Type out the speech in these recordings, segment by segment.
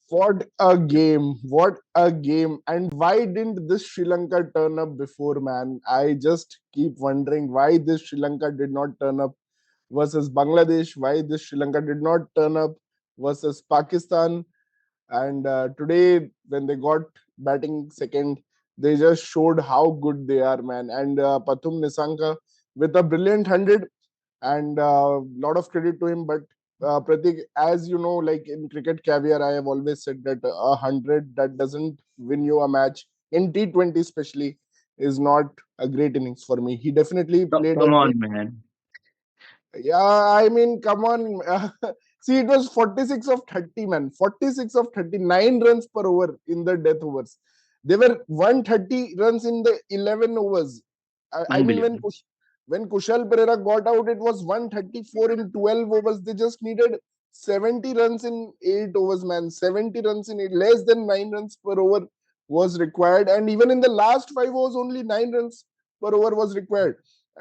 What a game! What a game! And why didn't this Sri Lanka turn up before, man? I just keep wondering why this Sri Lanka did not turn up versus Bangladesh, why this Sri Lanka did not turn up versus Pakistan. And today, when they got batting second, they just showed how good they are, man. And Pathum Nissanka with a brilliant 100, and a lot of credit to him. But Pratik, as you know, like in cricket caviar, I have always said that 100 that doesn't win you a match in T20, especially, is not a great innings for me. He definitely played a Come great. on, man. Yeah, I mean, come on. See, it was 46 of 30, man. 46 of 39 runs per over in the death overs. They were 130 runs in the 11 overs. I mean, Unbelievable. when Kushal Pereira got out, it was 134 in 12 overs. They just needed 70 runs in 8 overs, man. 70 runs in 8, less than 9 runs per over was required. And even in the last 5 overs, only 9 runs per over was required.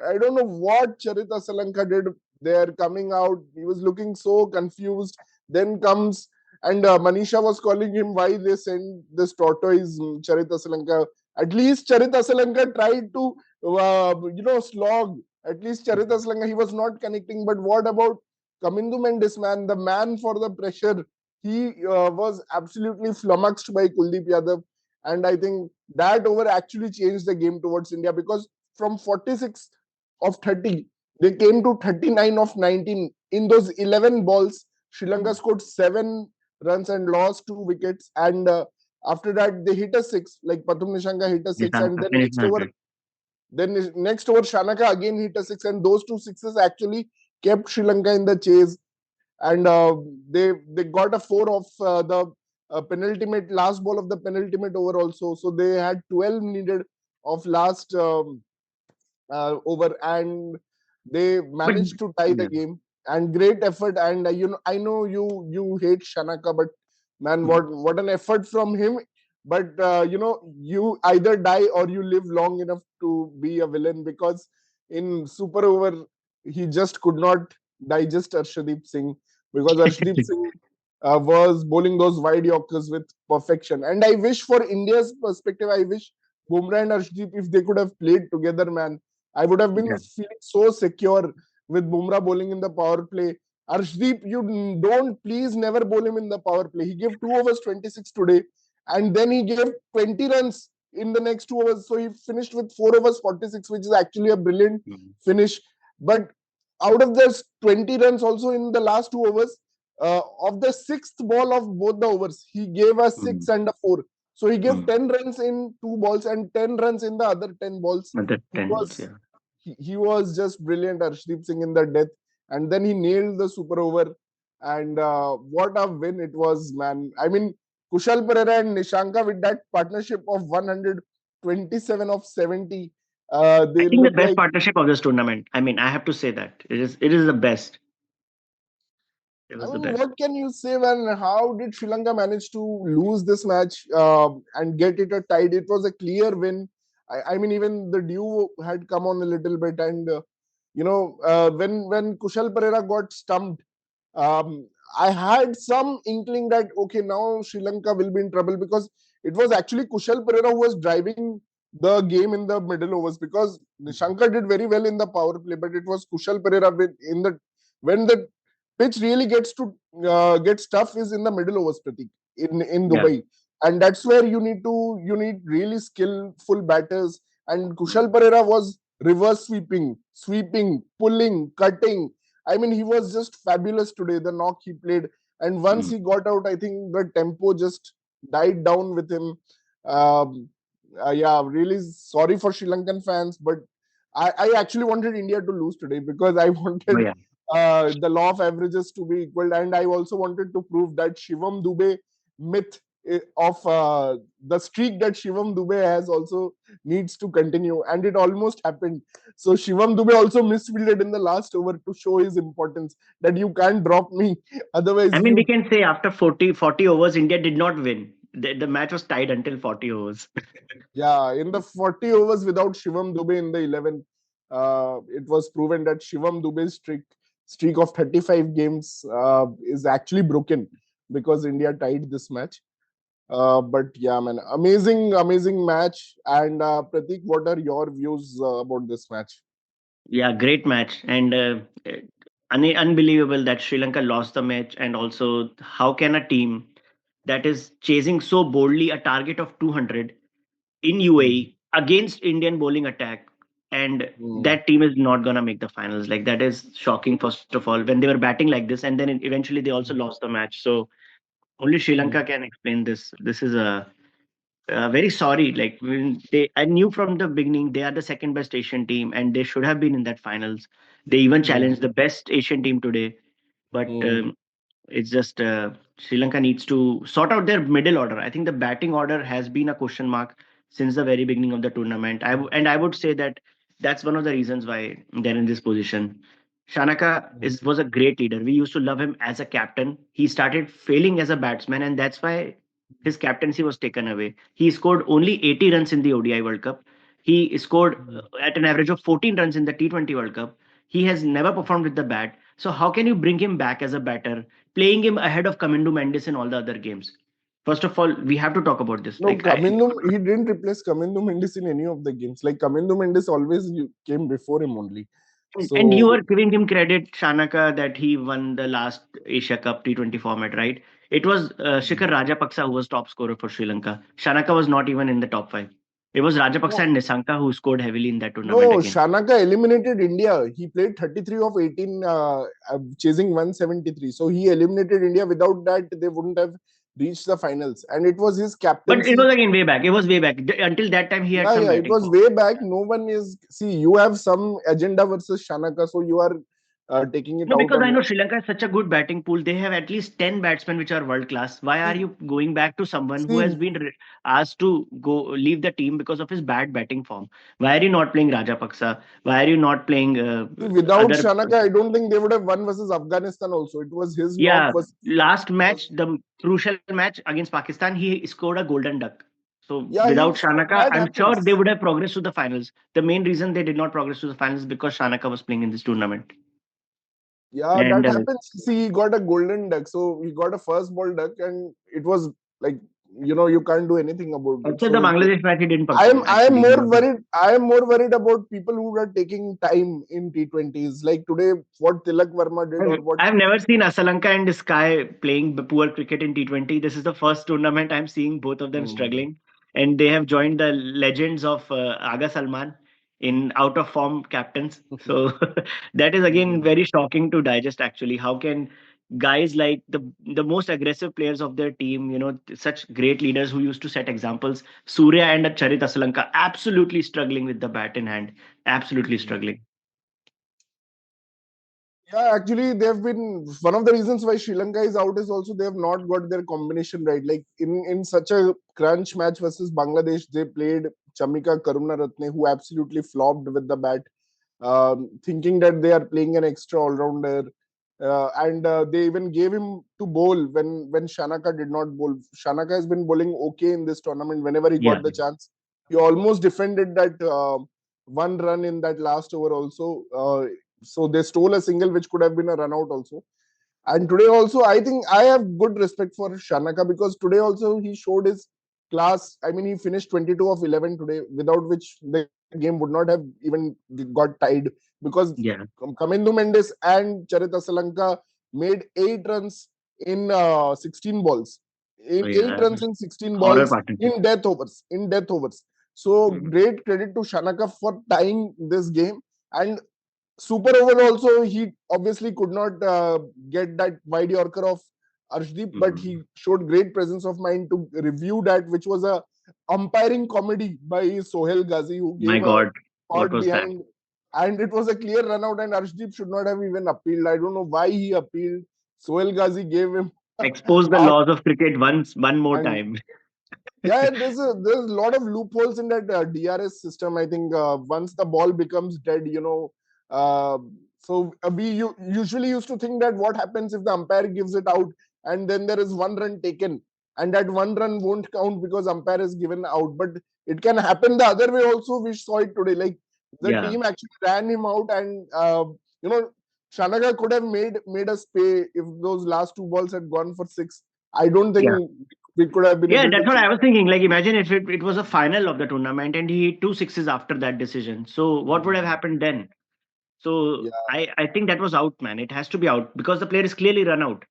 I don't know what Charita Salanka did there coming out. He was looking so confused. Then comes and Manisha was calling him why they sent this tortoise Charita Salanka. At least Charita Salanka tried to slog. At least Charita Salanka, he was not connecting. But what about Kamindu Mendis, man? The man for the pressure. He was absolutely flummoxed by Kuldeep Yadav. And I think that over actually changed the game towards India, because from 46 of 30, they came to 39 of 19. In those 11 balls, Sri Lanka scored 7 runs and lost 2 wickets. And after that, they hit a six. Like Pathum Nishanka hit a six, and Nissanka then finished 100. next over, Shanaka again hit a six, and those two sixes actually kept Sri Lanka in the chase. And they got a four of the penultimate last ball of the penultimate over also. So they had 12 needed of last over, and they But managed to tie the yeah. game. And great effort. And I know you hate Shanaka, but man, Hmm. what an effort from him. But you either die or you live long enough to be a villain, because in super over he just could not digest Arshdeep Singh, because Arshdeep Singh was bowling those wide Yorkers with perfection. And I wish, for India's perspective, I wish Bumrah and Arshdeep, if they could have played together, man, I would have been Yeah. feeling so secure with Bumrah bowling in the power play. Arshdeep, you don't, please never bowl him in the power play. He gave 2 overs 26 today, and then he gave 20 runs in the next 2 overs. So he finished with 4 overs 46, which is actually a brilliant Hmm. finish. But out of those 20 runs also in the last 2 overs, of the sixth ball of both the overs, he gave a Hmm. 6 and a 4. So he gave Hmm. 10 runs in 2 balls and 10 runs in the other 10 balls. Another He 10 balls, was yeah. he was just brilliant, Arshdeep Singh, in the death. And then he nailed the super over. And what a win it was, man. I mean, Kushal Pereira and Nishanka with that partnership of 127 of 70. I They think the look best like, partnership of this tournament. I mean, I have to say that it is the best. It I was the mean, best. what can you say, man? How did Sri Lanka manage to lose this match and get it a tied? It was a clear win. I mean, even the dew had come on a little bit, and when Kushal Pereira got stumped, um, I had some inkling that okay, now Sri Lanka will be in trouble, because it was actually Kushal Pereira who was driving the game in the middle overs, because Nishanka did very well in the power play, but it was Kushal Pereira in the when the pitch really gets tough is in the middle overs, Pratik, in Yeah. Dubai, and that's where you need really skillful batters. And Kushal Hmm. Pereira was reverse sweeping, pulling, cutting. I mean, he was just fabulous today, the knock he played. And once Hmm. he got out, I think the tempo just died down with him. Um, yeah, really sorry for Sri Lankan fans, but I actually wanted India to lose today, because I Oh, wanted yeah. the law of averages to be equal. And I also wanted to prove that Shivam Dubey myth of the streak that Shivam Dubey has also needs to continue. And it almost happened. So Shivam Dubey also misfielded in the last over to show his importance, that you can't drop me. I Otherwise, mean, we you, can say after 40 overs, India did not win. The match was tied until 40 overs. yeah, in the 40 overs without Shivam Dubey in the 11, it was proven that Shivam Dubey's streak of 35 games is actually broken. because India tied this match. But yeah, man, amazing match. And Pratik, what are your views about this match? Yeah, great match, and unbelievable that Sri Lanka lost the match. And also, how can a team that is chasing so boldly a target of 200 in Hmm. UAE against Indian bowling attack, and Hmm. that team is not gonna make the finals? Like, that is shocking. First of all, when they were batting like this, and then eventually they also lost the match. So only Sri Hmm. Lanka can explain this. This is a very sorry. Like, when I knew from the beginning they are the second best Asian team, and they should have been in that finals. They even Hmm. challenged the best Asian team today, but Hmm. it's just Sri Lanka needs to sort out their middle order. I think the batting order has been a question mark since the very beginning of the tournament. And I would say that that's one of the reasons why they're in this position. Shanaka was a great leader. We used to love him as a captain. He started failing as a batsman, and that's why his captaincy was taken away. He scored only 80 runs in the ODI World Cup. He scored at an average of 14 runs in the T20 World Cup. He has never performed with the bat. So how can you bring him back as a batter, playing him ahead of Kamindu Mendes in all the other games? First of all, we have to talk about this. No, Kamindu, he didn't replace Kamindu Mendes in any of the games. Like Kamindu Mendes always came before him only. And you So are giving him credit, Shanaka, that he won the last Asia Cup T20 format, right? It was Shikhar Rajapaksa who was top scorer for Sri Lanka. Shanaka was not even in the top five. It was Rajapaksa no, and Nisanka who scored heavily in that tournament no, again. Shanaka eliminated India. He played 33 of 18, chasing 173. So he eliminated India. Without that, they wouldn't have reached the finals. And it was his But it was captaincy. again way back. It was way back. Until that time, he had Yeah, some yeah, it batting was form. way back. No one is. See, you have some agenda versus Shanaka, so you are taking it No, out because on I him. know Sri Lanka has such a good batting pool. They have at least 10 batsmen which are world class. Why are See, you going back to someone who has see, been asked to go leave the team because of his bad batting form? Why are you not playing Rajapaksa? Why are you not playing see, without other? Shanaka, I don't think they would have won versus Afghanistan also. It was his knock Yeah, versus. last It was, match, the crucial match against Pakistan, he scored a golden duck. So yeah, without he, Shanaka, that I'm sure they happens. would have progressed to the finals. The main reason they did not progress to the finals is because Shanaka was playing in this tournament. Yeah, And that happens. See, he got a golden duck. So he got a first ball duck, and it was like, you can't do anything about it. also the So Bangladesh match, he didn't I am perform. I am Actually, he more was. worried. I am more worried about people who are taking time in T20s. Like today, what Tilak Verma did, or what. I've never seen Asalanka and Sky playing poor cricket in T20. This is the first tournament I'm seeing both of them Hmm. struggling, and they have joined the legends of Aga Salman in out of form captains. So that is again Hmm. very shocking to digest. Actually, how can guys like the most aggressive players of their team, such great leaders who used to set examples, Surya and Charit Asalanka, absolutely struggling with the bat in hand, absolutely struggling. Yeah, actually, they've been one of the reasons why Sri Lanka is out is also they have not got their combination right. Like in such a crunch match versus Bangladesh, they played Chamika Karunaratne, who absolutely flopped with the bat, thinking that they are playing an extra all rounder. And they even gave him to bowl when Shanaka did not bowl. Shanaka has been bowling okay in this tournament. Whenever he Yeah, got the chance, he almost defended that one run in that last over also. So they stole a single which could have been a run out also. And today also, I think I have good respect for Shanaka because today also he showed his class. I mean, he finished 22 of 11 today, without which the game would not have even got tied because yeah. Kamindu Mendes and Charit Asalanka made 8 runs in 16 balls. So In eight yeah, runs in 16 horror balls partnership. in death overs. In death overs. So Mm. great credit to Shanaka for tying this game. And super over also, he obviously could not get that wide Yorker of Arshdeep, but Mm. he showed great presence of mind to review that, which was a umpiring comedy by Sohail Ghazi, who My gave a God, what caught was that? behind, and it was a clear run out, and Arshdeep should not have even appealed. I don't know why he appealed. Sohail Ghazi gave him Expose the half, laws of cricket one more and time. yeah, there's a lot of loopholes in that DRS system. I think once the ball becomes dead, uh, so we usually used to think that what happens if the umpire gives it out and then there is one run taken, and that one run won't count because umpire is given out. But it can happen the other way also. We saw it today. Like the Yeah, team actually ran him out, and you know Shanaka could have made us pay if those last two balls had gone for six. I don't Yeah. think we could have been Yeah, able to that's what change. I was thinking. Like, imagine if it was a final of the tournament and he hit two sixes after that decision. So, what would have Mm. happened then? So, Yeah. I think that was out, man. It has to be out because the player is clearly run out.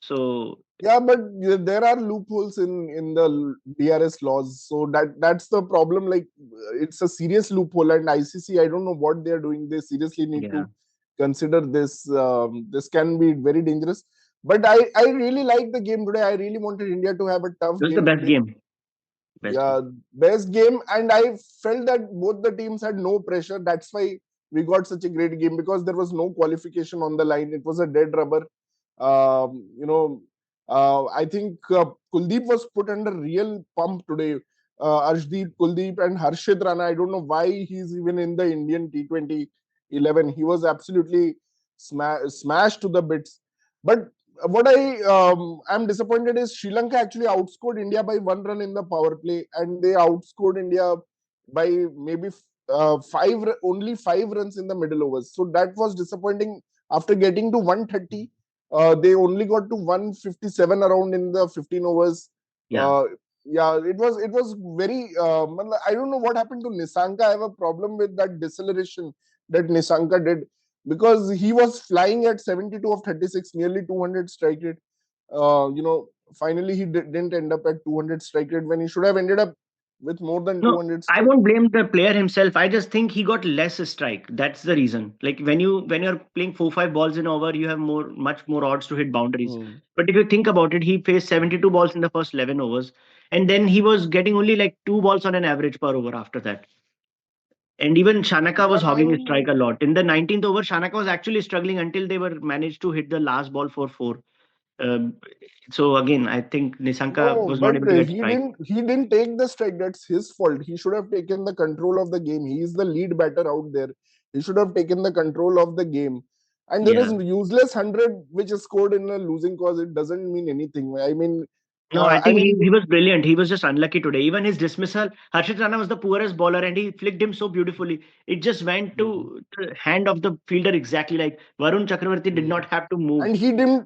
So, Yeah, but there are loopholes in the DRS laws, so that's the problem. Like it's a serious loophole, and ICC, I don't know what they are doing. They seriously need yeah, to consider this. This can be very dangerous. But I really like the game today. I really wanted India to have a tough this is the game best today. game. Best game. Yeah, best game, and I felt that both the teams had no pressure. That's why we got such a great game, because there was no qualification on the line. It was a dead rubber. You know, I think Kuldeep was put under real pump today. Arshdeep, Kuldeep, and Harshit Rana. I don't know why he's even in the Indian T20 11. He was absolutely smashed to the bits. But what I'm disappointed is Sri Lanka actually outscored India by 1 run in the power play, and they outscored India by maybe only 5 runs in the middle overs. So that was disappointing. After getting to 130, they only got to 157 around in the 15 overs. Yeah. Uh, yeah, it was very. I don't know what happened to Nisanka. I have a problem with that deceleration that Nisanka did, because he was flying at 72 of 36, nearly 200 strike rate. Finally he didn't end up at 200 strike rate when he should have ended up with more than No, 200 I strike. won't blame the player himself. I just think he got less strike. That's the reason. Like when you're playing 4-5 balls in over, you have much more odds to hit boundaries. Hmm. But if you think about it, he faced 72 balls in the first 11 overs, and then he was getting only like 2 balls on an average per over after that. And even Shanaka was Yeah, hogging his strike a lot. In the 19th over, Shanaka was actually struggling until they were managed to hit the last ball for four. Um, so again, I think Nisanka no, was not but able to get he strike. didn't take the strike. That's his fault. He should have taken the control of the game. He is the lead batter out there. He should have taken the control of the game. And there is Yeah. useless 100 which is scored in a losing cause. It doesn't mean anything. No, I I think mean, he was brilliant. He was just unlucky today. Even his dismissal, Harshit Rana was the poorest bowler and he flicked him so beautifully. It just went hmm, to the hand of the fielder exactly. Like Varun Chakravarti did hmm. not have to move. And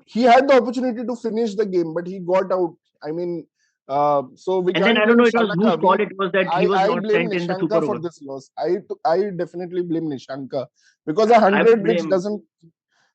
he had the opportunity to finish the game, but he got out. I mean, so we And then can't I don't blame know it was whose Shanaka. call it was that he was I not blame sent in the Nishanka super for over. this loss. I definitely blame Nishanka, because a I would hundred blame.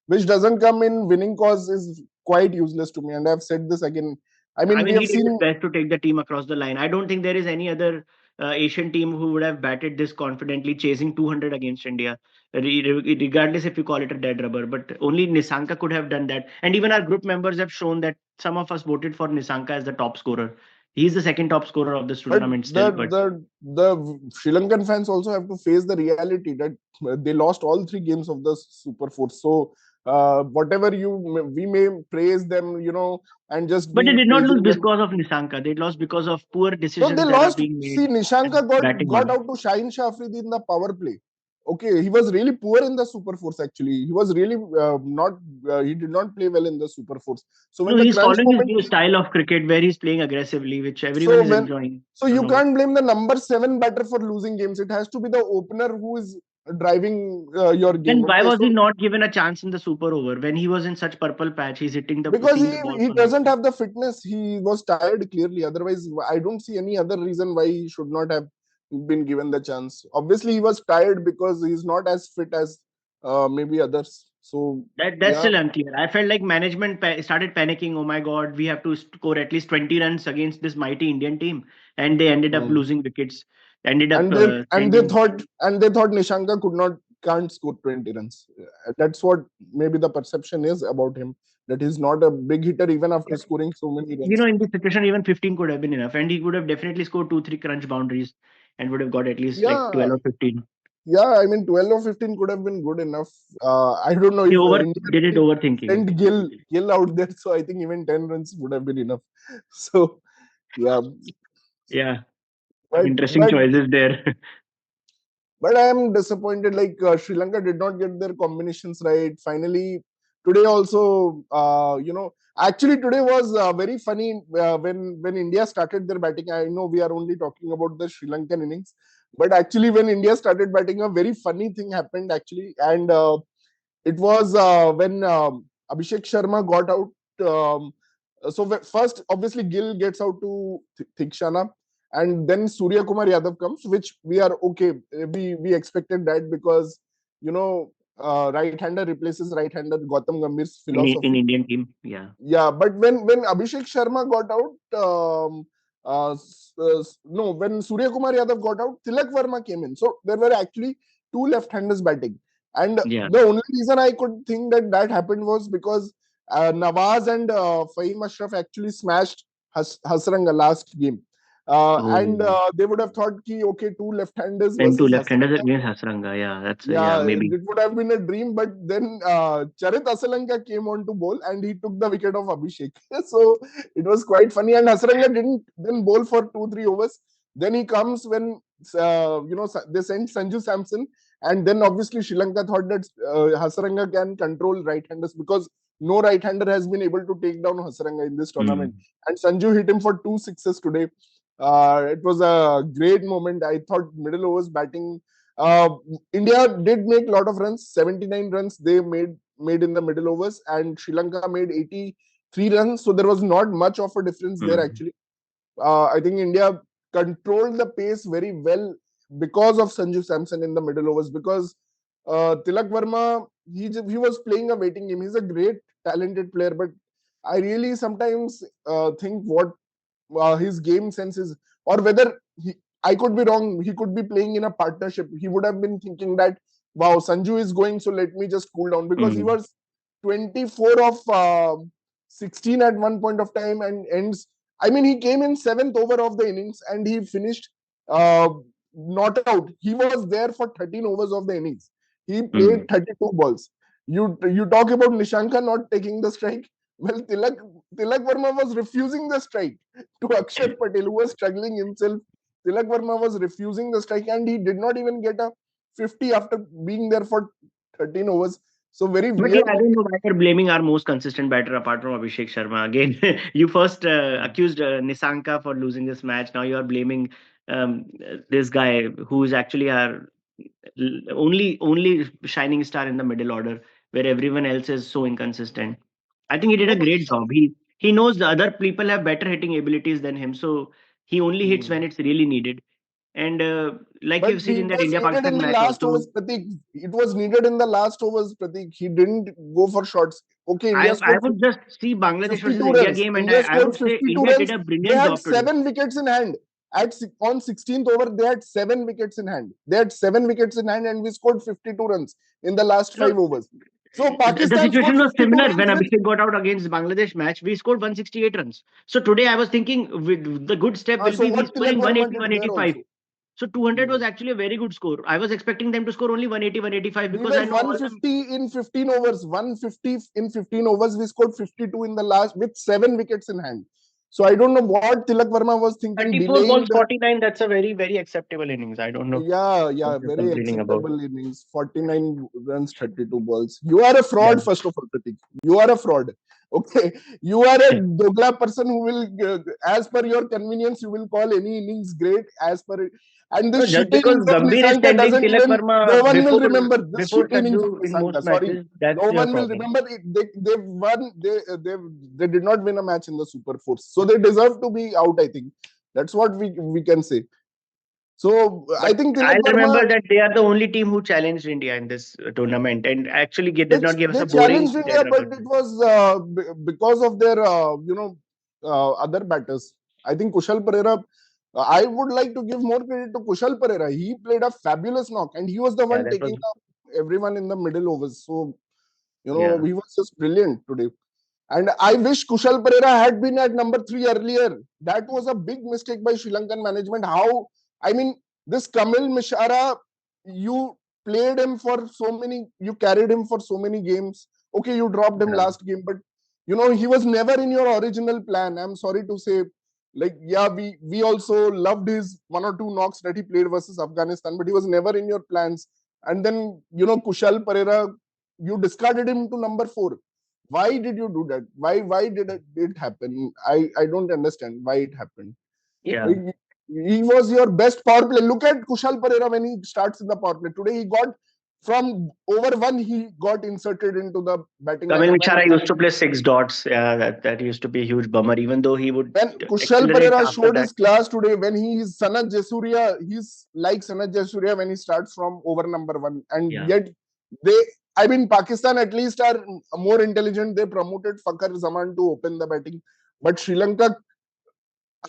which doesn't come in winning cause is quite useless to me, and I've said this again. I I mean, we mean, he have did his seen. best to take the team across the line. I don't think there is any other Asian team who would have batted this confidently, chasing 200 against India, regardless if you call it a dead rubber. But only Nisanka could have done that. And even our group members have shown that some of us voted for Nisanka as the top scorer. He's the second top scorer of this But tournament still. But the Sri Lankan fans also have to face the reality that they lost all 3 games of the Super Force. So whatever we may praise them, and just but they be did not lose praising them. because of Nisanka. They lost because of poor No, they decisions that are lost. being See, made at Nishanka batting got order. out to Shaheen Shah Afridi in the power play. Okay, he was really poor in the Super Force. Actually, he was really not. He did not play well in the Super Force. So when No, the he's crunch following his moment new came, style of cricket where he's playing aggressively, which everyone so is when enjoying. so I don't you know. can't blame the number 7 batter for losing games. It has to be the opener who is driving your game. Then why Okay, was he so not given a chance in the super over when he was in such purple patch? He's because seeing the ball he for doesn't 90. have the fitness, he was tired clearly. Otherwise, I don't see any other reason why he should not have been given the chance. Obviously, he was tired because he's not as fit as maybe others. So That's yeah. still unclear. I felt like management started panicking. Oh my God, we have to score at least 20 runs against this mighty Indian team, and they ended up Hmm. losing wickets. Ended up and they sending. and they thought Nishanka can't score 20 runs. That's what maybe the perception is about him, that he's not a big hitter even after scoring so many runs. In this situation, even 15 could have been enough, and he could have definitely scored 2, 3 crunch boundaries, and would have got at least like Yeah, 12 or 15. yeah. I mean, 12 or 15 could have been good enough. I don't know He if over India did it really overthinking it. sent Gill out there, so I think even 10 runs would have been enough. So yeah, Yeah, some but interesting but choices there. But I am disappointed. Like Sri Lanka did not get their combinations right. Finally, today also, actually today was very funny when India started their batting. I know we are only talking about the Sri Lankan innings, but actually when India started batting, a very funny thing happened actually, and it was when Abhishek Sharma got out. So first, obviously, Gill gets out to Thikshana, and then Surya Kumar Yadav comes, which we are okay. We expected that because you know right-hander replaces right-hander. Gautam Gambhir's in philosophy. Indian team. Yeah. Yeah, but when Abhishek Sharma got out, no, when Surya Kumar Yadav got out, Tilak Verma came in. So there were actually two left-handers batting, and Yeah. the only reason I could think that happened was because Nawaz and Fahim Ashraf actually smashed Hasranga last game, and Oh, they would have thought, ki, okay, two left-handers then two versus left-handers Hasranga. against Hasranga. Yeah, that's yeah, Yeah, maybe. it would have been a dream, but then Charit Asalanka came on to bowl and he took the wicket of Abhishek. So it was quite funny. And Hasranga didn't then bowl for 2-3 overs. Then he comes when they sent Sanju Samson, and then obviously Sri Lanka thought that Hasranga can control right-handers because no right-hander has been able to take down Hasranga in this Hmm. tournament. And Sanju hit him for 2 sixes today. It was a great moment. I thought middle overs batting. Uh, India did make a lot of runs, 79 runs they made in the middle overs, and Sri Lanka made 83 runs. So there was not much of a difference there Hmm. actually. I think India controlled the pace very well because of Sanju Samson in the middle overs. Because Tilak Verma, he was playing a waiting game. He's a great talented player, but I really sometimes think what his game sense is, or whether I could be wrong. He could be playing in a partnership. He would have been thinking that, wow, Sanju is going, so let me just cool down because he Hmm. was 24 of 16 at one point of time and ends. I mean, he came in seventh over of the innings and he finished uh, not out. He was there for 13 overs of the innings. He Hmm. played 32 balls. You talk about Nishanka not taking the strike. Well, Tilak Verma was refusing the strike to Akshar Patel, who was struggling himself. Tilak Verma was refusing the strike and he did not even get a 50 after being there for 13 overs. So very But yeah, weird I don't moment. know why you're blaming our most consistent batter apart from Abhishek Sharma. Again, you first accused Nisanka for losing this match. Now you are blaming this guy who is actually our only shining star in the middle order, where everyone else is so inconsistent. I think he did No, a but great job. He knows the other people have better hitting abilities than him, so he only hits when hmm. it's really needed. And like But we've seen he in that was India needed in Pakistan the match last also, overs, Pratik. It was needed in the last overs, Pratik. He didn't go for shots. Okay, India I scored would just see Bangladesh versus 52 India runs. game, and India I scored would say 52 India did runs. a They brilliant had job today. 7 wickets in hand. On 16th over, they had 7 wickets in hand. They had 7 wickets in hand, and we scored 52 runs in the last No, 5 overs. So the Pakistan scored situation was 52 similar runs when with. Abhishek got out against Bangladesh match. We scored 168 runs. So today I was thinking with the good step will So be we what Tilak scoring Verma 180, did there 185. also. So 200 was Hmm. actually a very good score. I was expecting them to score only 180, 185 We because were I know all them 150 in 15 overs. 150 in 15 overs. We scored 52 in the last with 7 wickets in hand. So I don't know what Tilak Verma was thinking, 34 delaying balls, the. 49. That's a very, very acceptable innings. I don't know Yeah, what yeah, you're very complaining about. acceptable innings. 49 runs, 32 balls. You are a Yeah. fraud, first of all, Pratik. You are a fraud. Okay. You are a dogla person who will, as per your convenience, you will call any innings great as per. And No, this just shitty because innings of Gambhir is Nisanka sending doesn't Tilak even, no Verma one will remember this before shitty innings of Sanju in Nisanka. most Sorry. matches, that's No your one will problem. remember it. They've won. They did not win a match in the Super Force. So they deserve to be out, I think. That's what we can say. So I But think Tilak I'll Verma. remember that they are the only team who challenged India in this tournament and actually did not give us They a boring challenged India, 10 run but it battle. was because of their other batters. I think Kushal Pereira. I would like to give more credit to Kushal Pereira. He played a fabulous knock, and he was the Yeah, one that taking was up everyone in the middle overs. So yeah. he was just brilliant today. And I wish Kushal Pereira had been at number 3 earlier. That was a big mistake by Sri Lankan management. How, I mean, this Kamil Mishara, you played him for so many, you carried him for so many games. Okay, you dropped him Yeah. last game, but he was never in your original plan. I'm sorry to say. Like, yeah, we also loved his one or two knocks that he played versus Afghanistan, but he was never in your plans. And then, Kushal Pereira, you discarded him to number 4. Why did you do that? Why did it happen? I don't understand why it happened. Yeah. Like, he was your best power play. Look at Kushal Pereira when he starts in the power play. Today he got from over one he got inserted into the batting Kamil lineup. And Mishara used to play six dots. Yeah, that used to be a huge bummer, even though he would when Kushal accelerate Pereira after showed that. his class today, when he is Sanat Jasuria, he's like Sanat Jasuria when he starts from over number one. And Yeah. yet they, I mean, Pakistan at least are more intelligent. They promoted Fakhar Zaman to open the batting, but Sri Lanka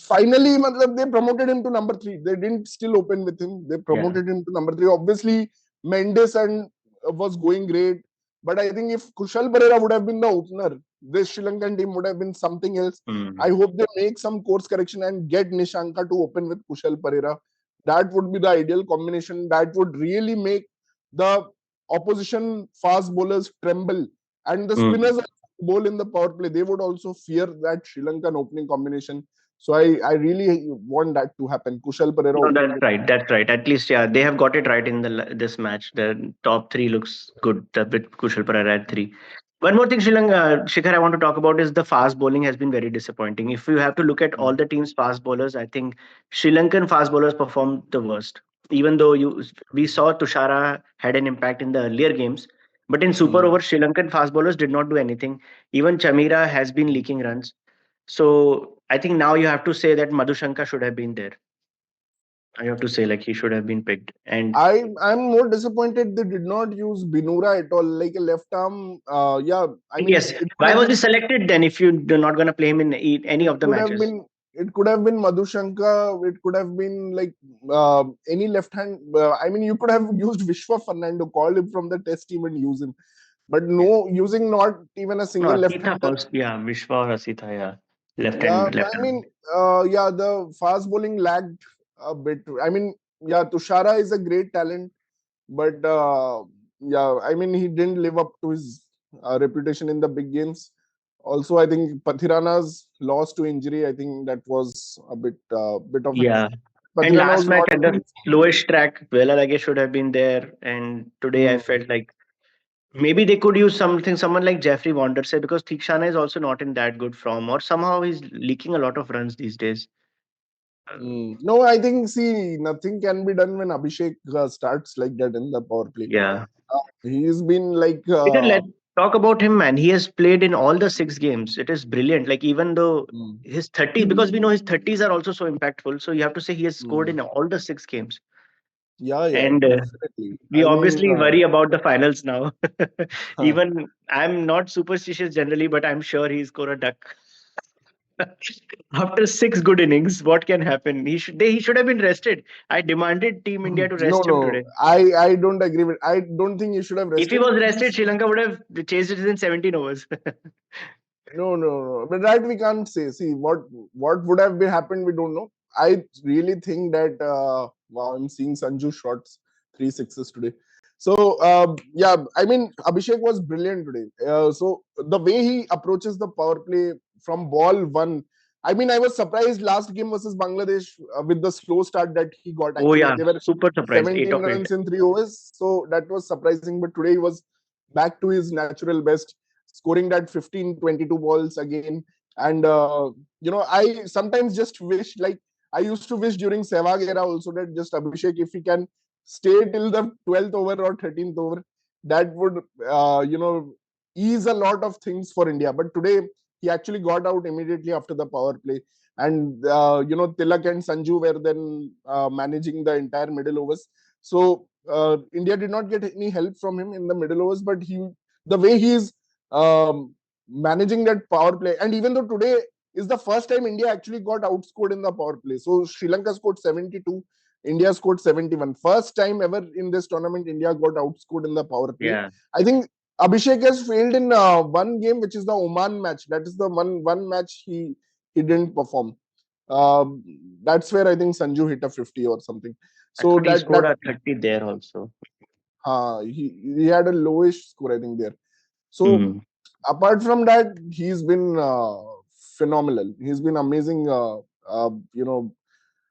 finally they promoted him to number three. They didn't still open with him. They Yeah. promoted him to number three. Obviously, Mendes and was going great. But I think if Kushal Pereira would have been the opener, this Sri Lankan team would have been something else. I Mm. hope they make some course correction and get Nishanka to open with Kushal Pereira. That would be the ideal combination. That would really make the opposition fast bowlers tremble. And the Mm. spinners bowl in the power play. They would also fear that Sri Lankan opening combination. So I really want that to happen. Kushal Pereira No, opening that's with. right. That's right. At least, yeah, they have got it right in this match. The top three looks good with Kushal Pereira at three. One more thing, Sri Lanka, Shikhar, I want to talk about is the fast bowling has been very disappointing. If you have to look at all the team's fast bowlers, I think Sri Lankan fast bowlers performed the worst. Even though we saw Tushara had an impact in the earlier games, but in super Mm. over, Sri Lankan fast bowlers did not do anything. Even Chamira has been leaking runs. So I think now you have to say that Madhushanka should have been there. I have to say, like, he should have been picked. And I'm more disappointed they did not use Binura at all, like a left arm. Yeah, I mean yes, it could why have was he been selected then if you're not going to play him in any of the could have matches? been it could have been Madhushanka. It could have been like any left hand. I mean, you could have used Vishwa Fernando, call him from the test team and use him. But Yeah. no, using not even a No, single left Asitha hander. first. Yeah, Vishwa or Asitha. Yeah, Yeah, left I hand. mean, yeah, the fast bowling lagged a bit. I mean, yeah, Tushara is a great talent, but yeah, I mean, he didn't live up to his reputation in the big games. Also, I think Pathirana's loss to injury, I think that was a bit of a. Yeah. And Pathirana last was match not at in the his slowest track, Velalage should have been there. And today I mm, felt like maybe they could use someone like Jeffrey Wanderse because Thikshana is also not in that good form, or somehow he's leaking a lot of runs these days. Uh, No, I think see nothing can be done when Abhishek starts like that in the power play. yeah. He's been like Peter, let's talk about him, man. He has played in all the six games. It is brilliant. Like, even though mm, his 30, because we know his 30s are also so impactful. So you have to say he has scored mm. in all the six games. Yeah, yeah, And definitely. we I mean, obviously worry about the finals now. Even I'm not superstitious generally, but I'm sure he's scored a duck. After six good innings, what can happen? He should have been rested. I demanded Team India to no, rest him no, today. I don't agree with. I don't think you should have If he rested. was rested, He's Sri Lanka would have chased it in 17 overs. no, no, no. But that we can't say. See what would have been happened. We don't know. I really think that wow, I'm seeing Sanju shots, three sixes today. So yeah, I mean Abhishek was brilliant today. So the way he approaches the power play from ball one. I mean, I was surprised last game versus Bangladesh with the slow start that he got. Oh Actually, yeah, they were super surprised. Eight 17 of eight. runs in 3 overs, so that was surprising. But today he was back to his natural best, scoring that 15, 22 balls again. And I sometimes just wish, like I used to wish during Sehwag era also, that just Abhishek, if he can stay till the 12th over or 13th over, that would ease a lot of things for India. But today he actually got out immediately after the power play. And Tilak and Sanju were then managing the entire middle overs. So India did not get any help from him in the middle overs, but the way he is um, managing that power play. And even though today is the first time India actually got outscored in the power play. So Sri Lanka scored 72, India scored 71. First time ever in this tournament, India got outscored in the power play. Yeah. I think Abhishek has failed in one game, which is the Oman match. That is the one match he didn't perform. Um, that's where I think Sanju hit a 50 or something. I So thought he that scored that a 30 there also. he had a lowish score, I think, there. So Hmm. apart from that, he's been phenomenal. He's been amazing. You know,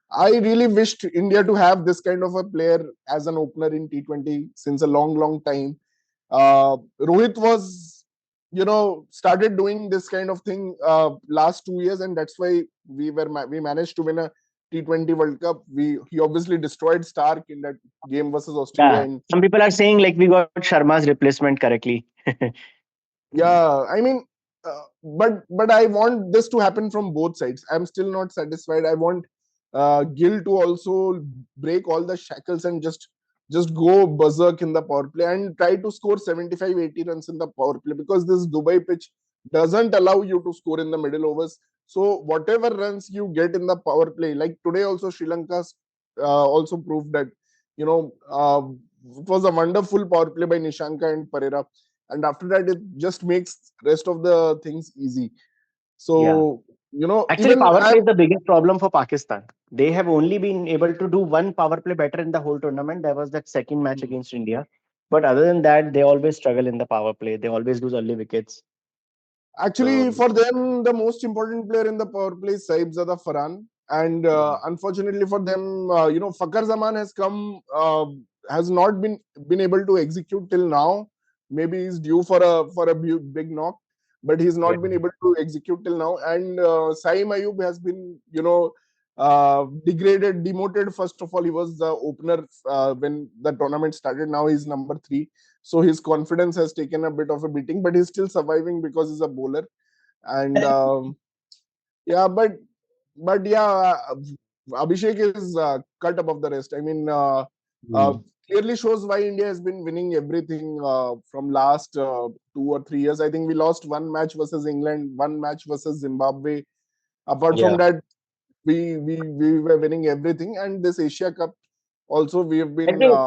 I really wished India to have this kind of a player as an opener in T20 since a long, long time. Rohit was, started doing this kind of thing last 2 years, and that's why we managed to win a T20 World Cup. He obviously destroyed Stark in that game versus Australia. Yeah, In some people are saying like we got Sharma's replacement correctly. Yeah, I mean, but I want this to happen from both sides. I'm still not satisfied. I want Gill to also break all the shackles and just go berserk in the power play and try to score 75, 80 runs in the power play, because this Dubai pitch doesn't allow you to score in the middle overs. So whatever runs you get in the power play, like today also Sri Lanka's also proved that, you know, it was a wonderful power play by Nishanka and Pereira, and after that it just makes rest of the things easy. Yeah. So, you know, Actually, even power I play is the biggest problem for Pakistan. They have only been able to do one power play better in the whole tournament. That was that second match against India. But other than that, they always struggle in the power play. They always lose early wickets. actually, So for them, the most important player in the power play is Saibzada Farhan. And yeah, unfortunately for them, you know, Fakar Zaman has come, has not been able to execute till now. Maybe he's due for a big knock, but he's yeah. not been able to execute till now. And Saim Ayub has been, you know, degraded, demoted. First of all, he was the opener when the tournament started. Now he's number three, so his confidence has taken a bit of a beating, but he's still surviving because he's a bowler. And yeah, but yeah, Abhishek is cut above the rest. I mean, uh, Hmm. clearly shows why India has been winning everything from last 2 or 3 years. I think we lost one match versus England, one match versus Zimbabwe. Apart from Yeah. that, we were winning everything. And this Asia Cup also we have I been. think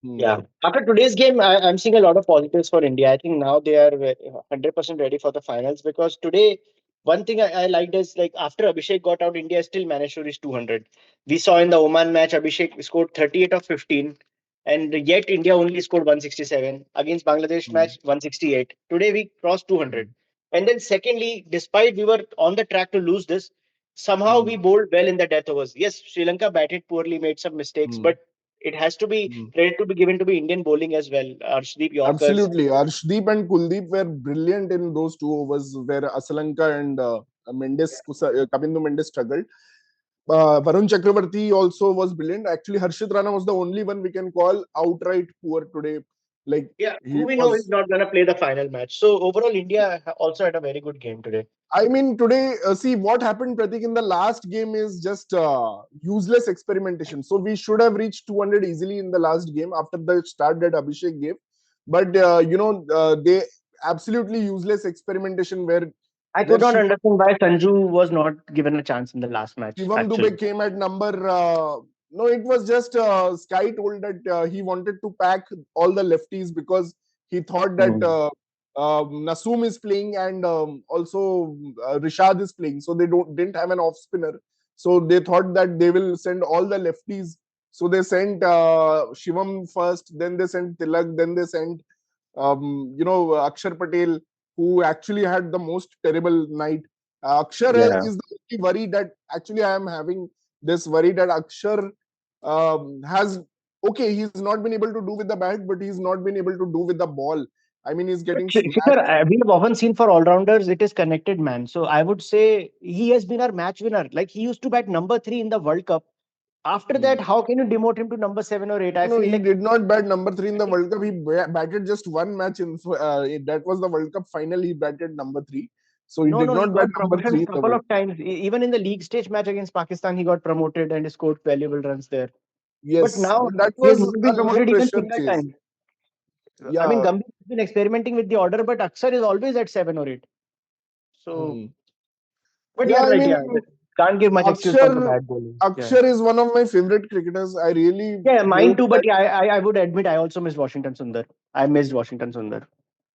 Hmm, yeah. After today's game, I'm seeing a lot of positives for India. I think now they are 100% ready for the finals because today, one thing I liked is like after Abhishek got out, India still managed to reach 200. We saw in the Oman match, Abhishek scored 38 of 15, and yet India only scored 167. Against Bangladesh hmm, match, 168. Today we crossed 200. hmm, And then secondly, despite we were on the track to lose this, somehow hmm, we bowled well in the death overs. Yes, Sri Lanka batted poorly, made some mistakes, hmm, but it has to be hmm. credit to be given to be Indian bowling as well. Arshdeep Yorkers. Absolutely. Arshdeep and Kuldeep were brilliant in those 2 overs where Asalanka and Kabindu Mendes struggled. Varun Chakravarti also was brilliant. Actually, Harshit Rana was the only one we can call outright poor today. Like Yeah, who he we know is was. not going to play the final match. So overall, India also had a very good game today. I mean, today, see what happened, Pratik, in the last game is just useless experimentation. So we should have reached 200 easily in the last game after the start that Abhishek gave. But they absolutely useless experimentation I where could not understand why Sanju was not given a chance in the last match. Shivam Dubey Actually, came at number. No, it was just Sky told that he wanted to pack all the lefties because he thought that hmm. Nasoom is playing and also Rishad is playing, so they didn't have an off spinner. So they thought that they will send all the lefties. So they sent Shivam first, then they sent Tilak, then they sent Akshar Patel, who actually had the most terrible night. Akshar Yeah. is the only worry that actually I am having this worry that Akshar has okay, he's not been able to do with the bat, but he's not been able to do with the ball. I mean, he's But getting Shikhar, smashed. we have often seen for all rounders, it is connected man. So I would say he has been our match winner. Like he used to bat number three in the World Cup. After that, Hmm. how can you demote him to number seven or eight? I No, feel he like did not bat number three in the World Cup. He batted just one match that was the World Cup final. He batted number three, so he no, did no, he not bat got number promotion three in the couple World. of times. Even in the league stage match against Pakistan, he got promoted and scored valuable runs there. But Yes, now but that he has was not a been low promoted even pressure single chase. time. I mean, Yeah. Gambhir has been experimenting with the order, but Aksar is always at seven or eight. So, Hmm. but Yeah, you're I right. mean, Yeah, can't give much excuse for the Akshar bad bowling. Yeah, Akshar is one of my favorite cricketers. I really yeah, mine hope too. that. But yeah, I would admit I also missed Washington Sundar. I missed Washington Sundar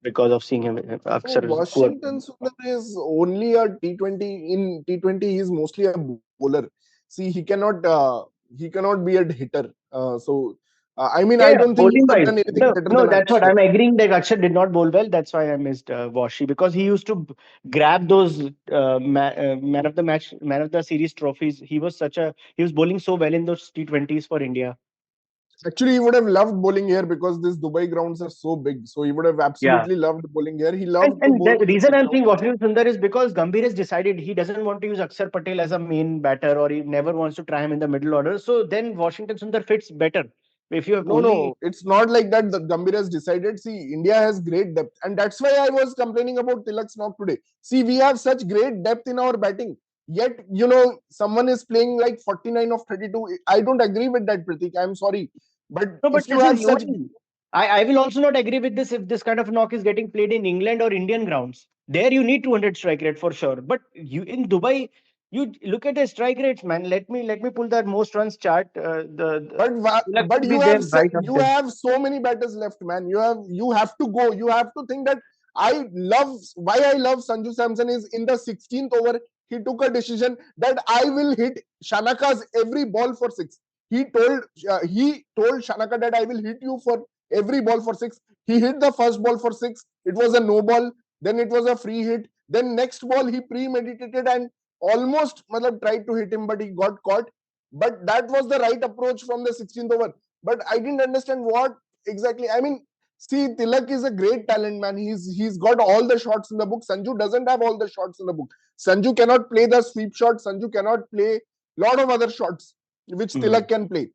because of seeing him Oh, Aksar's poor. Washington Sundar is only a T20. In T20, he's mostly a bowler. See, he cannot be a hitter. I mean, I Yeah, yeah, don't think he bowling would have wise. done anything No, better no, than that's what Akshar. I'm agreeing that Akshar did not bowl well. That's why I missed Washi because he used to grab those man of the match, man of the series trophies. He was bowling so well in those T20s for India. Actually, he would have loved bowling here because these Dubai grounds are so big. So he would have Yeah. absolutely loved bowling here. He And loved to and bowl the on the reason big I'm saying grounds. Washington Sundar is because Gambhir has decided he doesn't want to use Akshar Patel as a main batter, or he never wants to try him in the middle order. So then Washington Sundar fits better. If you have No, only no, it's not like that. The Gambhir has decided. See, India has great depth, and that's why I was complaining about Tilak's knock today. See, we have such great depth in our batting. Yet, someone is playing like 49 of 32. I don't agree with that, Pratik. I'm sorry. But no, but if you this is have such. UAE. I will also not agree with this if this kind of knock is getting played in England or Indian grounds. There you need 200 strike rate for sure. But you in Dubai, you look at the strike rates, man. Let me pull that most runs chart. The Tilak But will be there right up you there. have so many batters left, man. You have to go. You have to think that I love Sanju Samson is in the 16th over. He took a decision that I will hit Shanaka's every ball for six. He told Shanaka that I will hit you for every ball for six. He hit the first ball for six. It was a no ball. Then it was a free hit. Then next ball he premeditated and almost tried to hit him, but he got caught. But that was the right approach from the 16th over. But I didn't understand what exactly. I mean, see, Tilak is a great talent, man. He's got all the shots in the book. Sanju doesn't have all the shots in the book. Sanju cannot play the sweep shot. Sanju cannot play lot of other shots which Hmm. Tilak can play.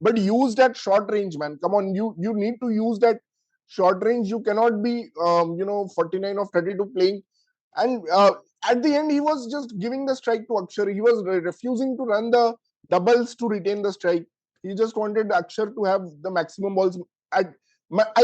But use that short range, man. Come on, you need to use that short range. You cannot be 49 of 32 playing. And at the end, he was just giving the strike to Akshar. He was refusing to run the doubles to retain the strike. He just wanted Akshar to have the maximum balls. I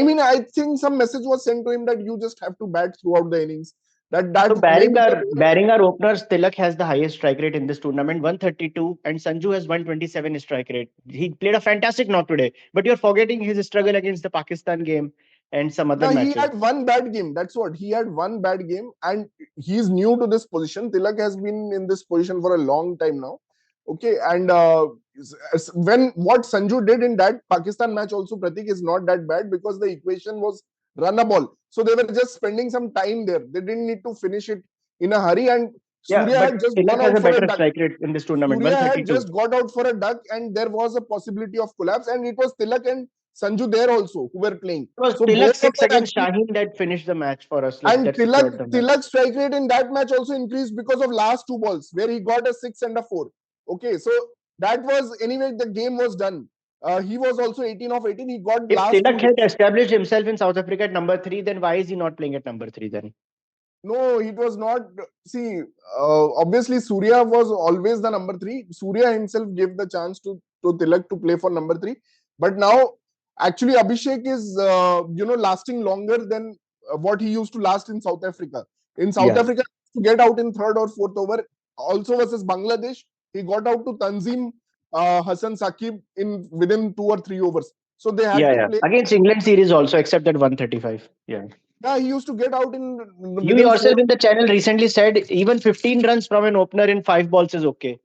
mean, I think some message was sent to him that you just have to bat throughout the innings. That So maybe barring the our bowler. barring our openers, Tilak has the highest strike rate in this tournament, 132, and Sanju has 127 strike rate. He played a fantastic knock today, but you're forgetting his struggle against the Pakistan game and some other No, he matches. had one bad game. That's what. He had one bad game, and he's new to this position. Tilak has been in this position for a long time now. Okay, and when what Sanju did in that Pakistan match also, Pratik, is not that bad because the equation was run a ball. So they were just spending some time there. They didn't need to finish it in a hurry, and Yeah, Surya but had just Tilak gone has out a for a better duck. strike rate in this tournament, Surya had 132. just got out for a duck, and there was a possibility of collapse, and it was Tilak and Sanju there also who were playing. It was So Tilak both of 6 them against actually. Shaheen that finished the match for us, like And that secured the match. Tilak's strike rate in that match also increased because of last two balls where he got a six and a four. Okay, so that was anyway the game was done. He was also 18 of 18. He got If last two Tilak had hits. established himself in South Africa at number 3, then why is he not playing at number 3 then? No, it was not. See, obviously Surya was always the number three. Surya himself gave the chance to Tilak to play for number three. But now, actually, Abhishek is lasting longer than what he used to last in South Africa. In South Yeah. Africa, to get out in third or fourth over, also versus Bangladesh, he got out to Tanzim Hassan Saqib in within 2 or 3 overs. So they had Yeah, to yeah. play. Against England series also, except that 135. Yeah. Yeah, he used to get out in You within four. yourself in the channel recently said even 15 runs from an opener in 5 balls is okay.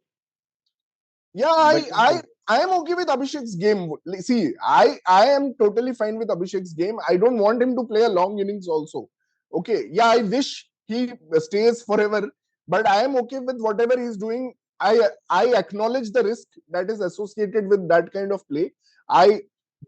Yeah, But I am okay with Abhishek's game. See, I am totally fine with Abhishek's game. I don't want him to play a long innings also. Okay, yeah, I wish he stays forever, but I am okay with whatever he's doing. I acknowledge the risk that is associated with that kind of play. I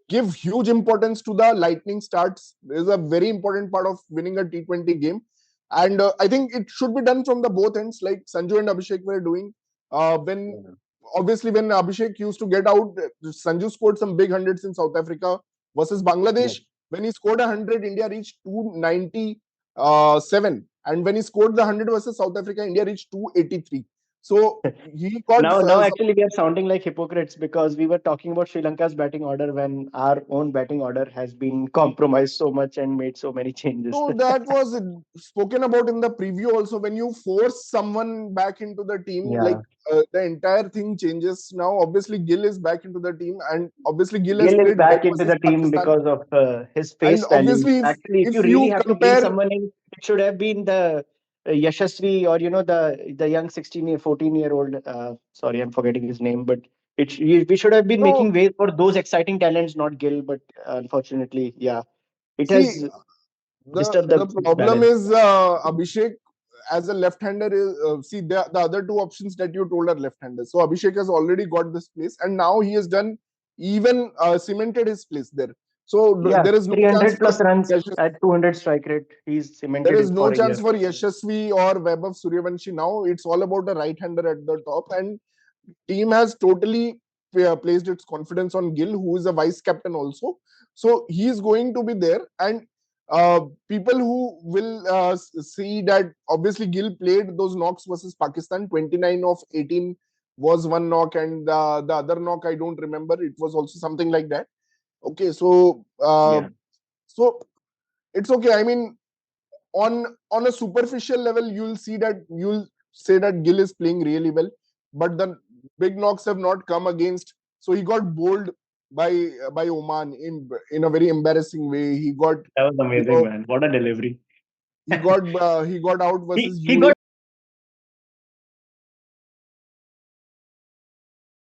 give huge importance to the lightning starts. This is a very important part of winning a T20 game, and I think it should be done from the both ends, like Sanju and Abhishek were doing. When yeah. obviously when Abhishek used to get out, Sanju scored some big hundreds in South Africa versus Yeah. Bangladesh. When he scored 100, India reached 297, and when he scored the 100 versus South Africa, India reached 283. So he got Now some. actually we are sounding like hypocrites because we were talking about Sri Lanka's batting order when our own batting order has been compromised so much and made so many changes. No, that was spoken about in the preview also. When you force someone back into the team, Yeah. like the entire thing changes. Now, obviously, Gill is back into the team, and obviously, Gill has Gill is played well back into versus the team Pakistan. because of his And face value. obviously, Actually, if if you really you have to bring compare, someone in, it should have been the Yashasvi or the young 14-year-old. Sorry, I'm forgetting his name, but we should have been no, making way for those exciting talents, not Gill. But unfortunately, yeah, it see, has the disturbed the the problem balance. is Abhishek as a left-hander is see the other two options that you told are left-handers. So Abhishek has already got this place, and now he has done even cemented his place there. So Yeah, there is no chance 300 for plus runs Yash- at 200 strike rate. He's there cemented is it no for a chance year. for Yashasvi or Vaibhav Suryavanshi now. It's all about a right-hander at the top, and team has totally placed its confidence on Gill, who is a vice captain also. So he's going to be there, and people who will see that obviously Gill played those knocks versus Pakistan. 29 of 18 was one knock, and the other knock I don't remember. It was also something like that. Okay, Yeah. so it's okay. I mean, on a superficial level, you'll say that Gill is playing really well, but the big knocks have not come against. So he got bowled by Oman in a very embarrassing way. He got That was you amazing, know man. What a delivery. he got out he versus he got